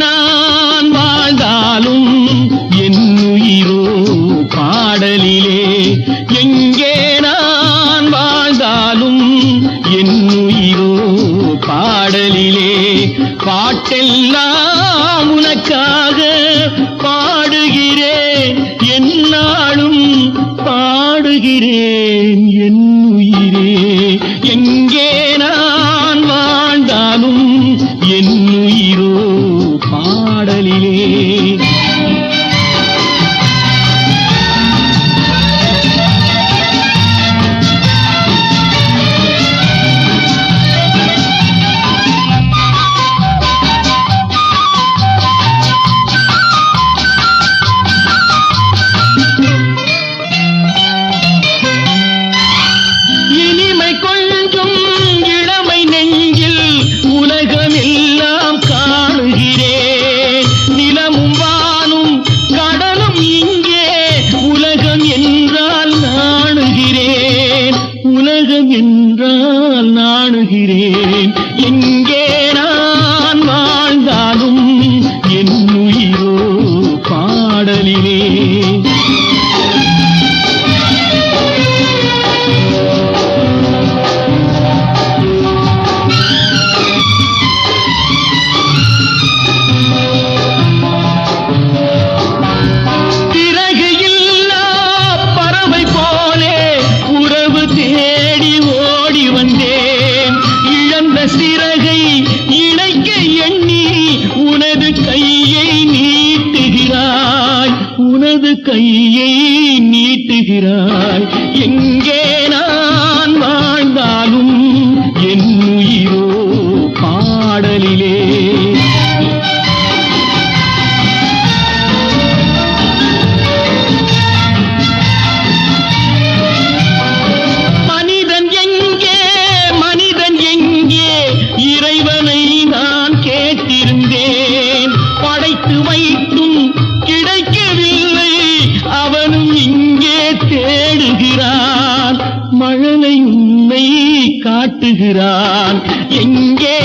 நான் வாழ்ந்தாலும் என்னுயிரோ பாடலிலே, எங்கே நான் வாழ்ந்தாலும் என்னுயிரோ பாடலிலே. பாட்டெல்லாம் உனக்காக பாடுகிறேன், என்னாலும் பாடுகிறேன் என் உயிரே. எங்கே நான் வாழ்ந்தாலும் என்னுயிரோ பாடலிலே. இனிமை கொஞ்சம் இளமை நெஞ்சில் உலகமெல்லாம் காணுகிறேன். நிலமும் வானும் கடலும் இங்கே உலகம் என்றால் நாணுகிறேன், உலகம் என்றால் நாணுகிறேன். எங்கே நான் வாழ்ந்தாலும் என்னுயிரோ பாடலிலே. தேடி ஓடி வந்தேன், இழந்த சிறகை இணைக்க எண்ணி உனது கையை நீட்டுகிறாய், உனது கையை நீட்டுகிறாய். எங்கே நான் வாழ்ந்தாலும் என்னுயிரோ பாடலிலே. இறைவனை நான் கேட்டிருந்தேன், படைத்து வைத்தும் கிடைக்கவில்லை, அவனும் இங்கே தேடுகிறான், மழலை உன்னை காட்டுகிறான். எங்கே